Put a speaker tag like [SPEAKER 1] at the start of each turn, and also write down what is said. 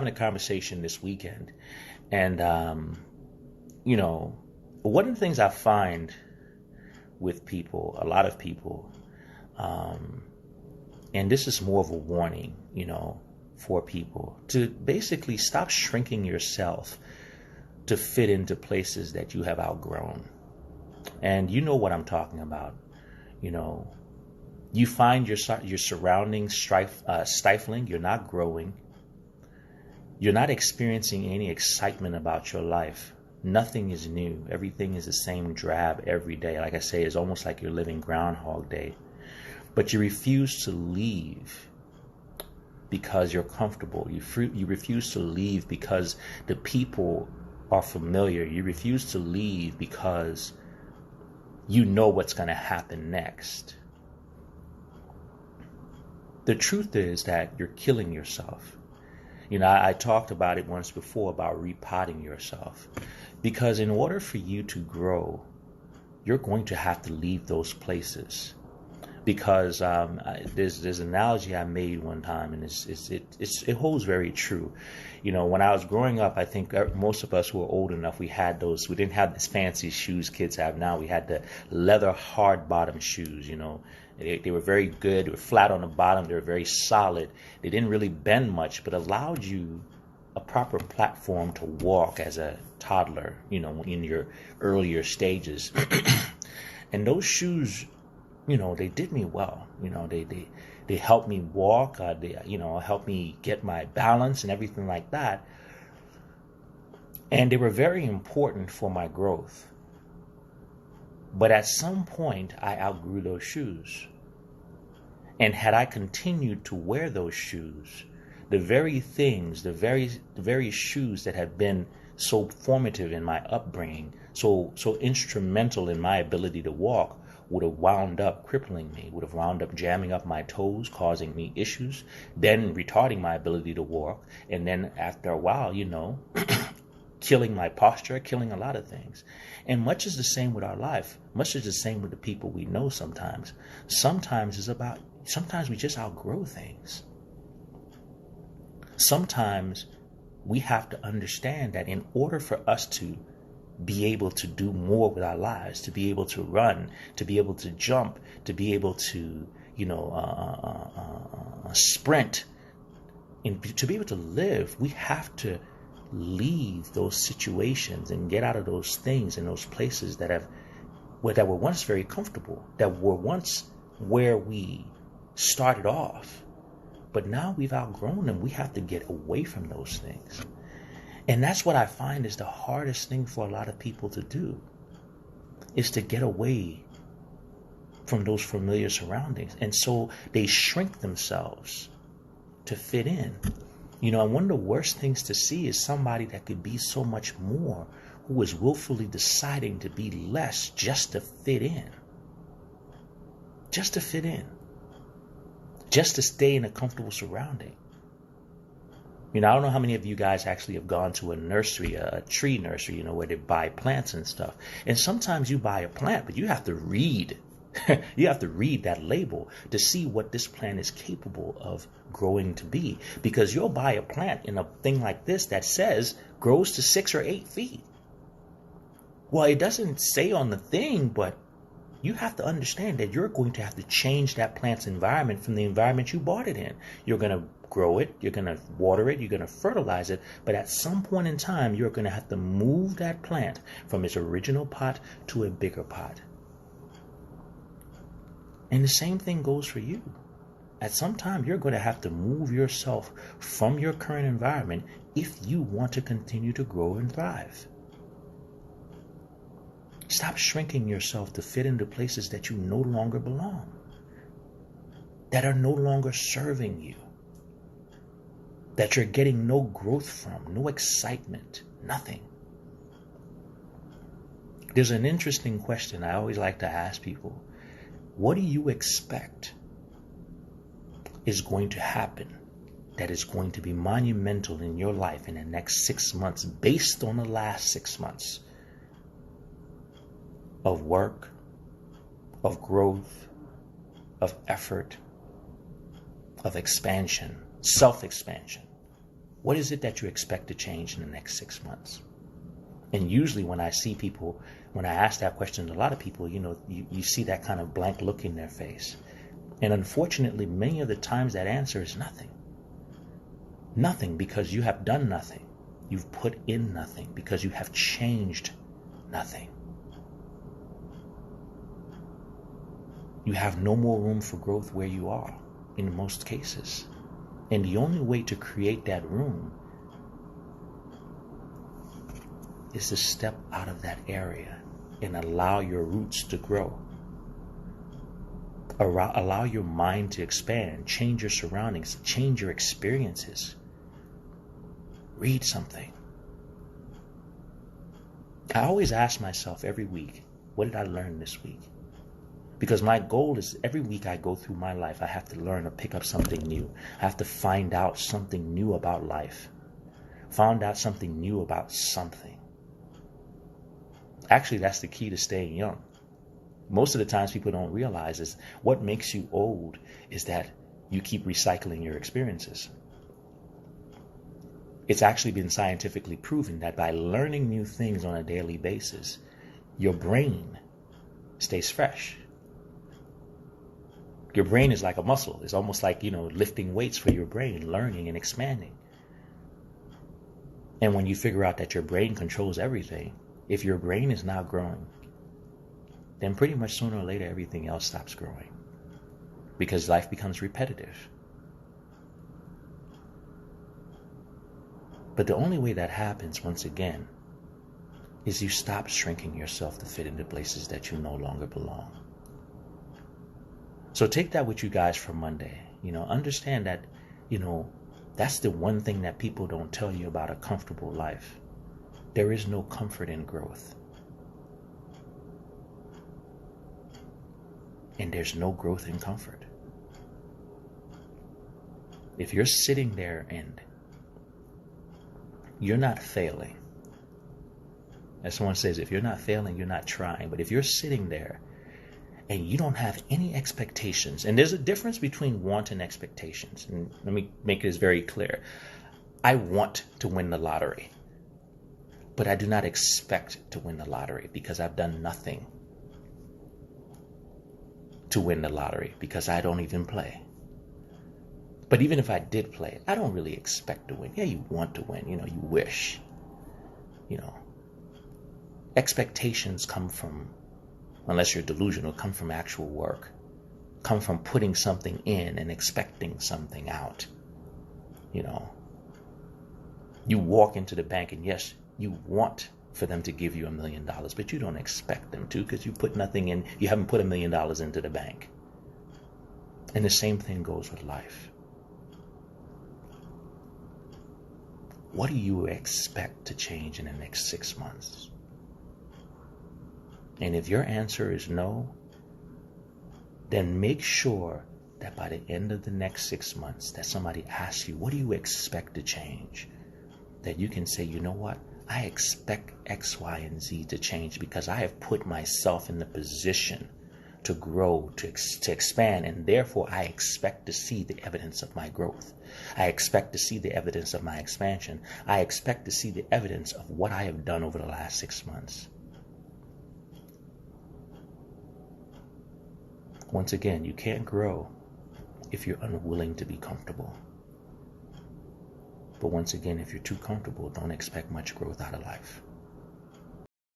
[SPEAKER 1] having a conversation this weekend, and one of the things I find with people, a lot of people, and this is more of a warning, for people to basically stop shrinking yourself to fit into places that you have outgrown. And you know what I'm talking about. You find your surroundings stifling. You're not growing. You're not experiencing any excitement about your life. Nothing is new. Everything is the same drab every day. Like I say, it's almost like you're living Groundhog Day. But you refuse to leave because you're comfortable. You refuse to leave because the people are familiar. You refuse to leave because you know what's going to happen next. The truth is that you're killing yourself. I talked about it once before about repotting yourself. Because in order for you to grow, you're going to have to leave those places. Because there's an analogy I made one time, and it holds very true. When I was growing up, I think most of us who were old enough, we didn't have these fancy shoes kids have now. We had the leather hard bottom shoes. They were very good. They were flat on the bottom. They were very solid. They didn't really bend much, but allowed you a proper platform to walk as a toddler, in your earlier stages. And those shoes, they did me well. They helped me walk. They helped me get my balance and everything like that. And they were very important for my growth. But at some point, I outgrew those shoes. And had I continued to wear those shoes, the very things, the very shoes that had been so formative in my upbringing, so instrumental in my ability to walk, would have wound up crippling me, would have wound up jamming up my toes, causing me issues, then retarding my ability to walk, and then after a while, killing my posture, killing a lot of things. And much is the same with our life. Much is the same with the people we know sometimes. Sometimes we just outgrow things. Sometimes we have to understand that in order for us to be able to do more with our lives, to be able to run, to be able to jump, to be able to, sprint, and to be able to live, we have to leave those situations and get out of those things and those places that were once very comfortable, that were once where we started off. But now we've outgrown them. We have to get away from those things. And that's what I find is the hardest thing for a lot of people to do, is to get away from those familiar surroundings. And so they shrink themselves to fit in. And one of the worst things to see is somebody that could be so much more, who is willfully deciding to be less just to fit in. Just to fit in. Just to stay in a comfortable surrounding. I don't know how many of you guys actually have gone to a nursery, a tree nursery, where they buy plants and stuff. And sometimes you buy a plant, but you have to read. You have to read that label to see what this plant is capable of growing to be. Because you'll buy a plant in a thing like this that says grows to 6 or 8 feet. Well, it doesn't say on the thing, but you have to understand that you're going to have to change that plant's environment from the environment you bought it in. You're going to grow it, you're going to water it, you're going to fertilize it, but at some point in time, you're going to have to move that plant from its original pot to a bigger pot. And the same thing goes for you. At some time, you're going to have to move yourself from your current environment if you want to continue to grow and thrive. Stop shrinking yourself to fit into places that you no longer belong, that are no longer serving you, that you're getting no growth from, no excitement, nothing. There's an interesting question I always like to ask people. What do you expect is going to happen that is going to be monumental in your life in the next 6 months based on the last 6 months of work, of growth, of effort, of expansion, self-expansion? What is it that you expect to change in the next 6 months? And usually when I see people, when I ask that question to a lot of people, you see that kind of blank look in their face. And unfortunately, many of the times that answer is nothing. Nothing, because you have done nothing. You've put in nothing, because you have changed nothing. You have no more room for growth where you are in most cases. And the only way to create that room is to step out of that area and allow your roots to grow. Allow your mind to expand, change your surroundings, change your experiences. Read something. I always ask myself every week, what did I learn this week? Because my goal is every week I go through my life, I have to learn or pick up something new. I have to find out something new about life. Find out something new about something. Actually, that's the key to staying young. Most of the times people don't realize is what makes you old is that you keep recycling your experiences. It's actually been scientifically proven that by learning new things on a daily basis, your brain stays fresh. Your brain is like a muscle. It's almost like, lifting weights for your brain, learning and expanding. And when you figure out that your brain controls everything, if your brain is not growing, then pretty much sooner or later everything else stops growing. Because life becomes repetitive. But the only way that happens, once again, is you stop shrinking yourself to fit into places that you no longer belong. So take that with you guys for Monday. Understand that, that's the one thing that people don't tell you about a comfortable life. There is no comfort in growth. And there's no growth in comfort. If you're sitting there and you're not failing, as someone says, if you're not failing, you're not trying. But if you're sitting there and you don't have any expectations, and there's a difference between want and expectations. And let me make this very clear. I want to win the lottery, but I do not expect to win the lottery because I've done nothing to win the lottery because I don't even play. But even if I did play, I don't really expect to win. Yeah, you want to win, you wish. Expectations come from, unless you're delusional, come from actual work. Come from putting something in and expecting something out. You walk into the bank and yes, you want for them to give you $1 million, but you don't expect them to because you put nothing in, you haven't put $1 million into the bank. And the same thing goes with life. What do you expect to change in the next 6 months? And if your answer is no, then make sure that by the end of the next 6 months that somebody asks you, what do you expect to change? That you can say, you know what? I expect X, Y, and Z to change because I have put myself in the position to grow, to expand, and therefore I expect to see the evidence of my growth. I expect to see the evidence of my expansion. I expect to see the evidence of what I have done over the last 6 months. Once again, you can't grow if you're unwilling to be comfortable. But once again, if you're too comfortable, don't expect much growth out of life.